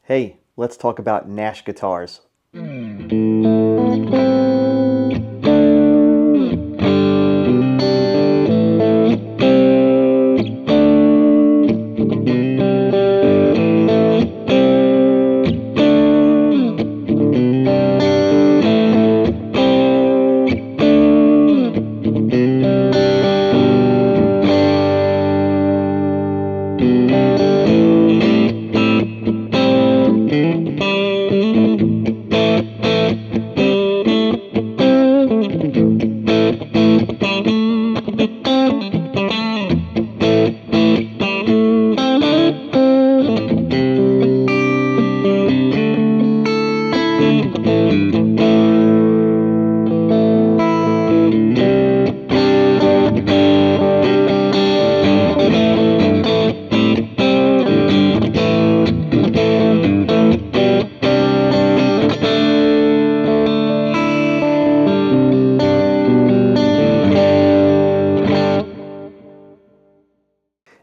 Hey, let's talk about Nash guitars.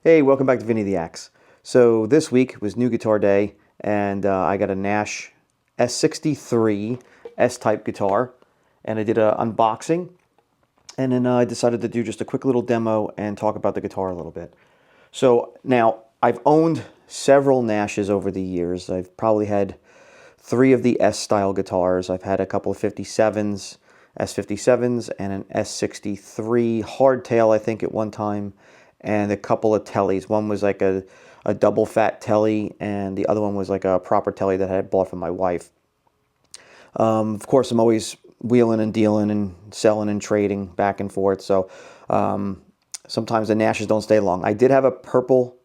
Hey, welcome back to Vinny the Axe. So this week was New Guitar Day, and I got a Nash S-63 S-type guitar, and I did an unboxing, and then I decided to do just a quick little demo and talk about the guitar a little bit. So now, I've owned several Nashes over the years. I've probably had 3 of the S-style guitars. I've had a couple of 57s, S57s, and an S63 hardtail, I think, at one time, and a couple of tellies. One was like a double fat telly, and the other one was like a proper telly that I had bought for my wife. Of course, I'm always wheeling and dealing and selling and trading back and forth, so sometimes the Nashes don't stay long. I did have a purple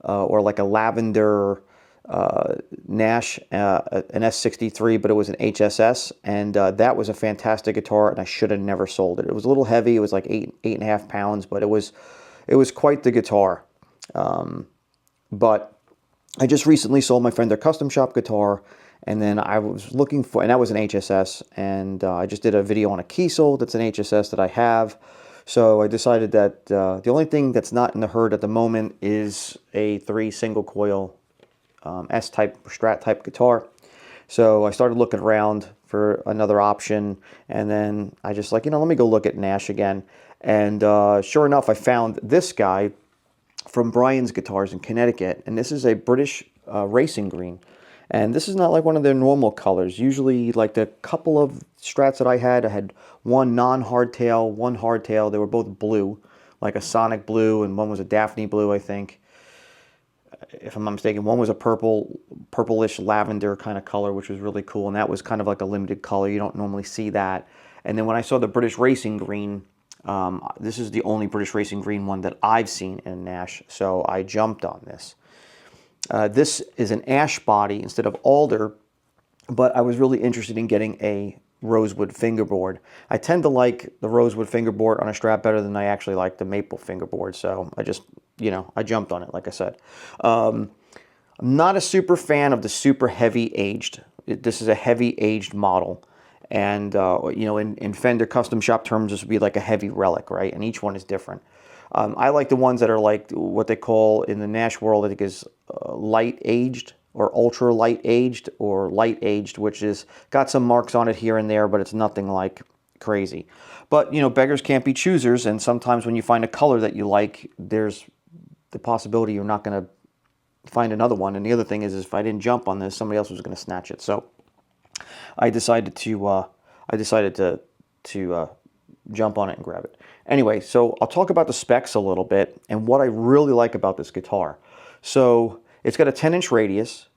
or like a lavender Nash, an S63, but it was an HSS, and that was a fantastic guitar, and I should have never sold it. It was a little heavy. It was like 8.5 pounds, but it was quite the guitar. But I just recently sold my friend their custom shop guitar, and then I was looking for, and that was an HSS, and I just did a video on a Keeley that's an HSS that I have. So I decided that the only thing that's not in the herd at the moment is a 3 single coil S-type, Strat-type guitar. So I started looking around for another option, and then I just like, let me go look at Nash again. And sure enough, I found this guy from Browne's Guitars in Connecticut, and this is a British racing green. And this is not like one of their normal colors. Usually, like the couple of Strats that I had one non-hardtail, one hardtail. They were both blue, like a Sonic blue, and one was a Daphne blue, I think. If I'm not mistaken, one was a purplish lavender kind of color, which was really cool, and that was kind of like a limited color. You don't normally see that. And then when I saw the British racing green, this is the only British racing green one that I've seen in Nash, so I jumped on this. This is an ash body instead of alder, but I was really interested in getting a rosewood fingerboard. I tend to like the rosewood fingerboard on a Strat better than I actually like the maple fingerboard, so I just, I jumped on it, like I said. I'm not a super fan of the super heavy aged. This is a heavy aged model. And, in Fender custom shop terms, this would be like a heavy Relic, right? And each one is different. I like the ones that are like what they call in the Nash world, I think, is light aged or ultra light aged or light aged, which is got some marks on it here and there, but it's nothing like crazy. But, beggars can't be choosers, and sometimes when you find a color that you like, there's the possibility you're not going to find another one. And the other thing is if I didn't jump on this, somebody else was going to snatch it. So I decided to jump on it and grab it. Anyway, so I'll talk about the specs a little bit and what I really like about this guitar. So it's got a 10-inch radius.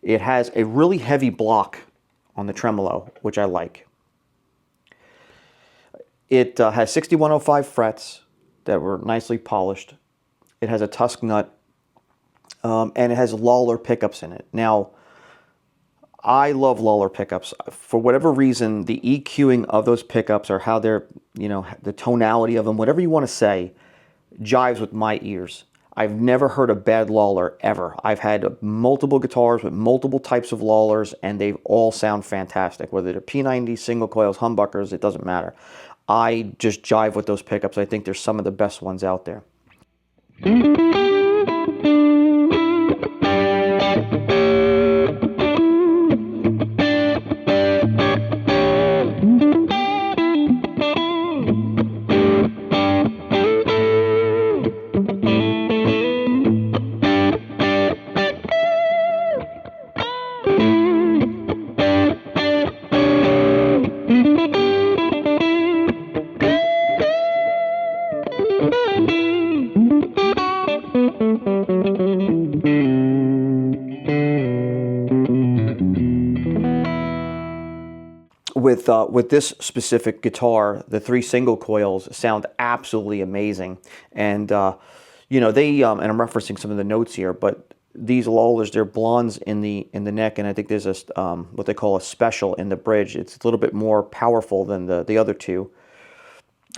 It has a really heavy block on the tremolo, which I like. It has 6105 frets that were nicely polished. It has a tusk nut, and it has Lollar pickups in it. Now, I love Lollar pickups. For whatever reason, the EQing of those pickups or how they're, the tonality of them, whatever you want to say, jives with my ears. I've never heard a bad Lollar ever. I've had multiple guitars with multiple types of Lollars, and they all sound fantastic. Whether they're P90, single coils, humbuckers, it doesn't matter. I just jive with those pickups. I think they're some of the best ones out there. with this specific guitar, the 3 single coils sound absolutely amazing. And you know, they and I'm referencing some of the notes here, but these Lollars, they're blondes in the neck, and I think there's a what they call a special in the bridge. It's a little bit more powerful than the other two.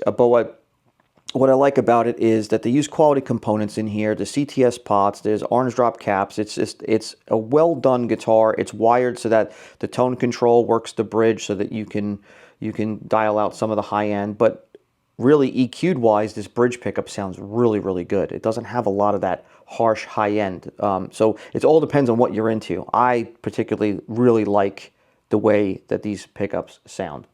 But what I like about it is that they use quality components in here. The CTS pots, there's orange drop caps. It's a well done guitar. It's wired so that the tone control works the bridge so that you can dial out some of the high end. But really, EQ'd wise, this bridge pickup sounds really, really good. It doesn't have a lot of that harsh high end. So it all depends on what you're into. I particularly really like the way that these pickups sound.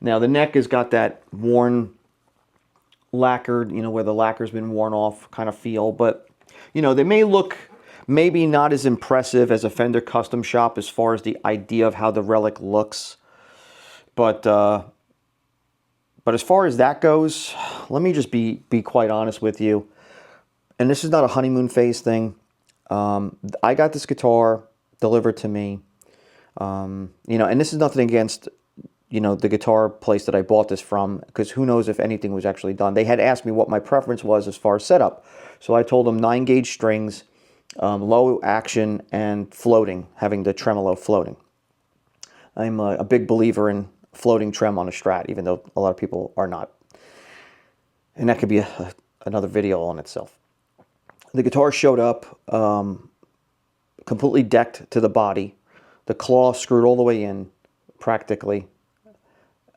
Now the neck has got that worn, lacquered, you know, where the lacquer's been worn off kind of feel, but you know, they may look maybe not as impressive as a Fender custom shop as far as the idea of how the Relic looks, but as far as that goes, let me just be quite honest with you, and this is not a honeymoon phase thing. I got this guitar delivered to me, you know, and this is nothing against, you know, the guitar place that I bought this from, because who knows if anything was actually done. They had asked me what my preference was as far as setup. So I told them 9-gauge strings, low action, and floating, having the tremolo floating. I'm a big believer in floating trem on a Strat, even though a lot of people are not. And that could be another video on itself. The guitar showed up completely decked to the body. The claw screwed all the way in, practically.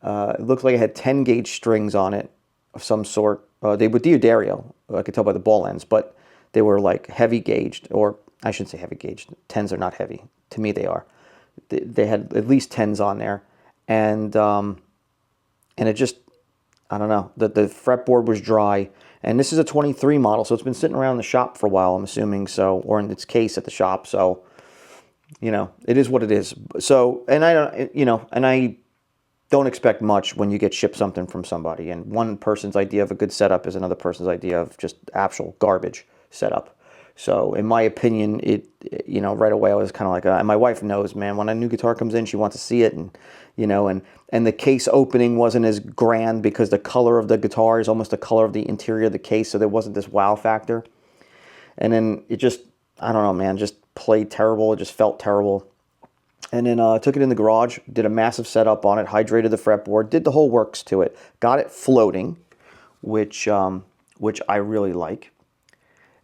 It looked like it had 10-gauge strings on it of some sort. They were Diodario, I could tell by the ball ends, but they were like heavy gauged, or I shouldn't say heavy gauged. 10s are not heavy. To me, they are. They had at least 10s on there, and it just, I don't know. The fretboard was dry, and this is a 23 model, so it's been sitting around in the shop for a while, I'm assuming, so, or in its case at the shop. So, you know, it is what it is. So, and I don't, you know, and I don't expect much when you get shipped something from somebody, and one person's idea of a good setup is another person's idea of just actual garbage setup. So in my opinion, it, you know, right away I was kind of like, and my wife knows, man, when a new guitar comes in, she wants to see it, and, you know, and the case opening wasn't as grand because the color of the guitar is almost the color of the interior of the case, so there wasn't this wow factor. And then it just, I don't know, man, just played terrible. It just felt terrible. And then I took it in the garage, did a massive setup on it, hydrated the fretboard, did the whole works to it, got it floating, which I really like.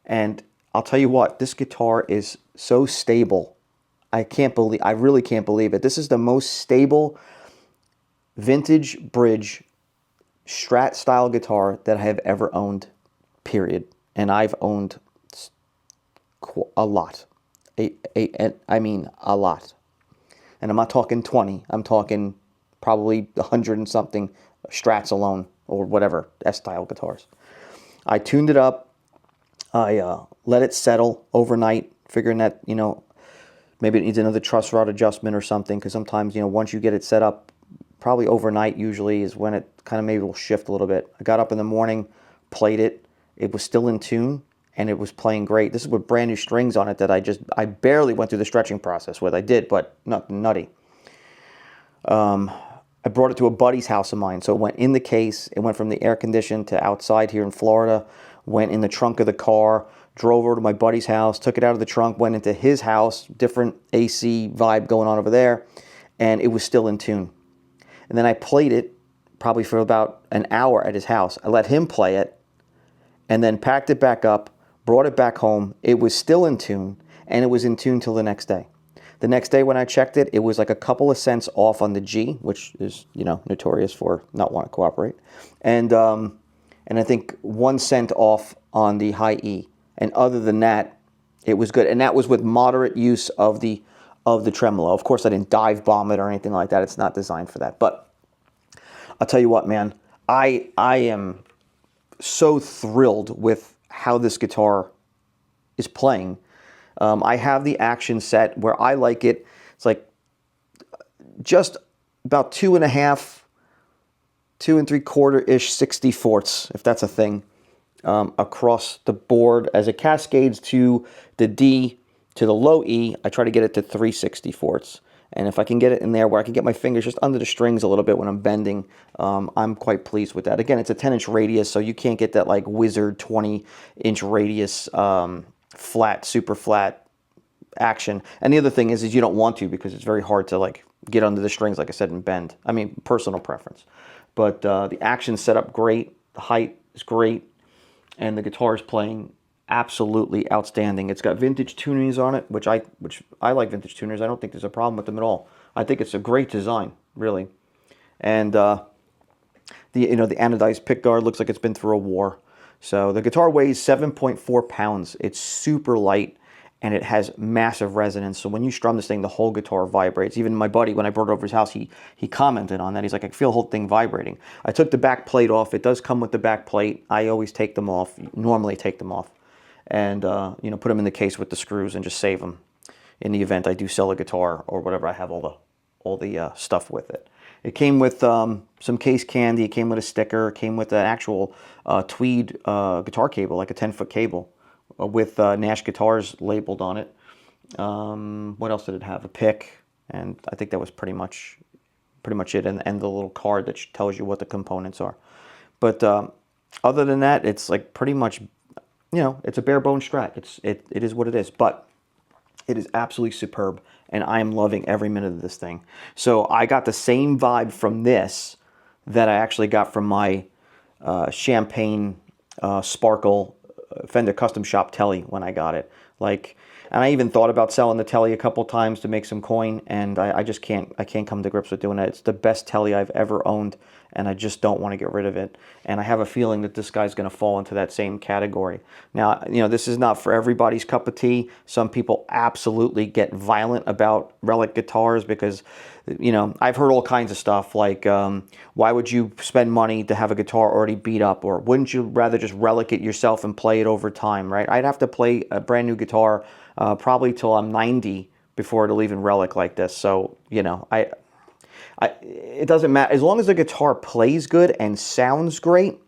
And I'll tell you what, this guitar is so stable. I really can't believe it. This is the most stable vintage bridge Strat style guitar that I have ever owned, period. And I've owned a lot. I mean, a lot. And I'm not talking 20. I'm talking probably 100 and something Strats alone, or whatever, S-style guitars. I tuned it up. I let it settle overnight, figuring that, you know, maybe it needs another truss rod adjustment or something, because sometimes, you know, once you get it set up, probably overnight usually is when it kind of maybe will shift a little bit. I got up in the morning, played it. It was still in tune, and it was playing great. This is with brand new strings on it that I barely went through the stretching process with. I did, but nothing nutty. I brought it to a buddy's house of mine, so it went in the case. It went from the air condition to outside here in Florida, went in the trunk of the car, drove over to my buddy's house, took it out of the trunk, went into his house, different AC vibe going on over there, and it was still in tune. And then I played it probably for about an hour at his house. I let him play it, and then packed it back up, brought it back home. It was still in tune, and it was in tune till the next day. The next day when I checked it, it was like a couple of cents off on the G, which is, you know, notorious for not wanting to cooperate. And I think 1 cent off on the high E. And other than that, it was good. And that was with moderate use of the tremolo. Of course, I didn't dive bomb it or anything like that. It's not designed for that. But I'll tell you what, man, I am so thrilled with how this guitar is playing. I have the action set where I like it. It's like just about 2.5, 2 3/4-ish 64ths, if that's a thing, across the board. As it cascades to the D to the low E, I try to get it to 3/64ths. And if I can get it in there where I can get my fingers just under the strings a little bit when I'm bending, I'm quite pleased with that. Again, it's a 10-inch radius, so you can't get that like wizard 20-inch radius flat, super flat action. And the other thing is you don't want to, because it's very hard to like get under the strings, like I said, and bend. I mean, personal preference. But the action setup great, the height is great, and the guitar is playing absolutely outstanding. It's got vintage tunings on it, which I like vintage tuners. I don't think there's a problem with them at all. I think it's a great design, really. And the anodized pickguard looks like it's been through a war. So the guitar weighs 7.4 pounds. It's super light, and it has massive resonance. So when you strum this thing, the whole guitar vibrates. Even my buddy, when I brought it over his house, he commented on that. He's like, I feel the whole thing vibrating. I took the back plate off. It does come with the back plate. I always take them off, normally take them off, and put them in the case with the screws and just save them in the event I do sell a guitar or whatever. I have all the stuff with it. It came with some case candy. It came with a sticker. It came with an actual tweed guitar cable, like a 10-foot cable, with Nash Guitars labeled on it. What else did it have? A pick, and I think that was pretty much it, and the little card that tells you what the components are. But other than that, it's like pretty much, it's a bare bone Strat. It is what it is, but it is absolutely superb, and I am loving every minute of this thing. So I got the same vibe from this that I actually got from my Champagne Sparkle Fender Custom Shop Telly when I got it. And I even thought about selling the Telly a couple times to make some coin, and I just can't come to grips with doing that. It's the best Telly I've ever owned, and I just don't want to get rid of it. And I have a feeling that this guy's going to fall into that same category. Now, this is not for everybody's cup of tea. Some people absolutely get violent about Relic guitars because, I've heard all kinds of stuff like, why would you spend money to have a guitar already beat up? Or wouldn't you rather just Relic it yourself and play it over time, right? I'd have to play a brand new guitar probably till I'm 90 before it'll even Relic like this. So, it doesn't matter. As long as the guitar plays good and sounds great,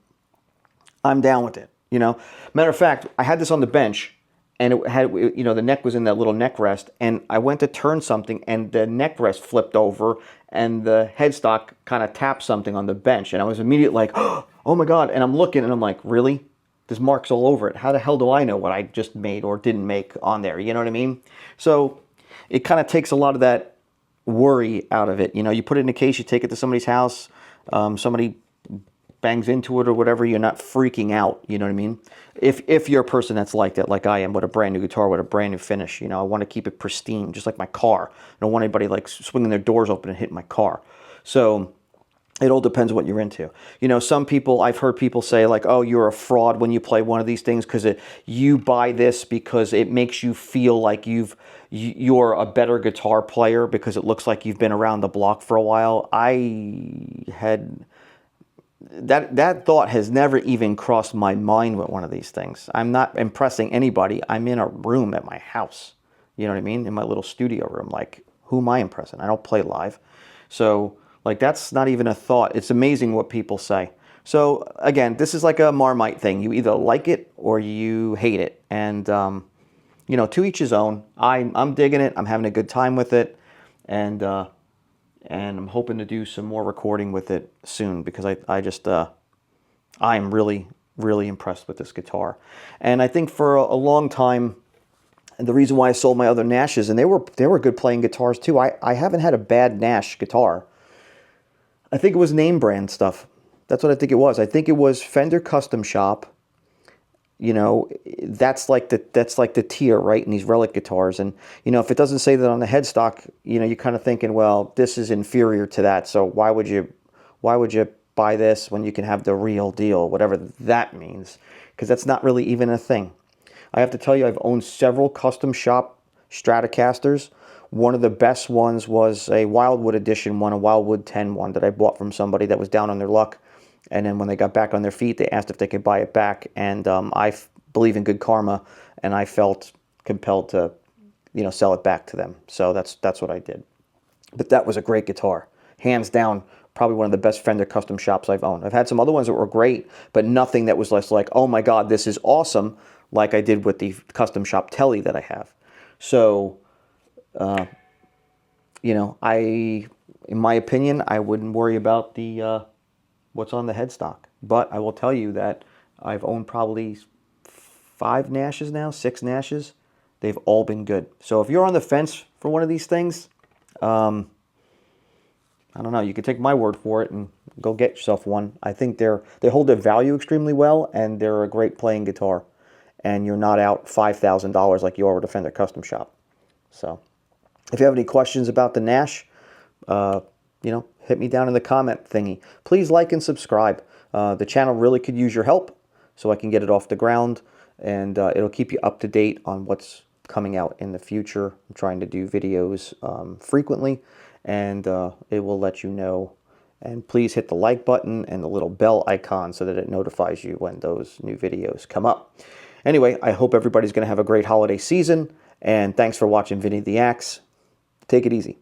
I'm down with it. Matter of fact, I had this on the bench, and it had, the neck was in that little neck rest, and I went to turn something, and the neck rest flipped over, and the headstock kind of tapped something on the bench, and I was immediately like, oh my God, and I'm looking, and I'm like, really? There's marks all over it. How the hell do I know what I just made or didn't make on there? You know what I mean? So it kind of takes a lot of that worry out of it. You put it in a case, you take it to somebody's house, somebody bangs into it or whatever, you're not freaking out. You know what I mean? If you're a person that's like that, like I am, with a brand new guitar, with a brand new finish, I want to keep it pristine, just like my car. I don't want anybody like swinging their doors open and hitting my car. So it all depends what you're into. Some people, I've heard people say like, oh, you're a fraud when you play one of these things because you buy this because it makes you feel like you're a better guitar player because it looks like you've been around the block for a while. That thought has never even crossed my mind with one of these things. I'm not impressing anybody. I'm in a room at my house. You know what I mean? In my little studio room. Like, who am I impressing? I don't play live. So, that's not even a thought. It's amazing what people say. So, again, this is like a Marmite thing. You either like it or you hate it. And, to each his own. I'm digging it. I'm having a good time with it. And I'm hoping to do some more recording with it soon because I'm really, really impressed with this guitar. And I think for a long time, and the reason why I sold my other Nashes, and they were good playing guitars too. I haven't had a bad Nash guitar. I think it was name brand stuff. That's what I think it was. I think it was Fender Custom Shop. That's like the tier, right, in these Relic guitars. And, if it doesn't say that on the headstock, you're kind of thinking, well, this is inferior to that. So why would you buy this when you can have the real deal, whatever that means? Because that's not really even a thing. I have to tell you, I've owned several custom shop Stratocasters. One of the best ones was a Wildwood edition one, a Wildwood 10 one that I bought from somebody that was down on their luck. And then when they got back on their feet, they asked if they could buy it back. And I believe in good karma, and I felt compelled to, you know, sell it back to them. So that's what I did. But that was a great guitar. Hands down, probably one of the best Fender custom shops I've owned. I've had some other ones that were great, but nothing that was less like, oh my God, this is awesome, like I did with the custom shop Telly that I have. So, you know, in my opinion, I wouldn't worry about the what's on the headstock. But I will tell you that I've owned probably 5 Nashes now, 6 Nashes. They've all been good. So if you're on the fence for one of these things, I don't know, you could take my word for it and go get yourself one. I think they hold their value extremely well, and they're a great playing guitar. And you're not out $5,000 like you are at a Fender Custom Shop. So if you have any questions about the Nash, you know, hit me down in the comment thingy. Please like and subscribe. The channel really could use your help so I can get it off the ground, and it'll keep you up to date on what's coming out in the future. I'm trying to do videos frequently, and it will let you know. And please hit the like button and the little bell icon so that it notifies you when those new videos come up. Anyway, I hope everybody's going to have a great holiday season, and thanks for watching Vinny the Axe. Take it easy.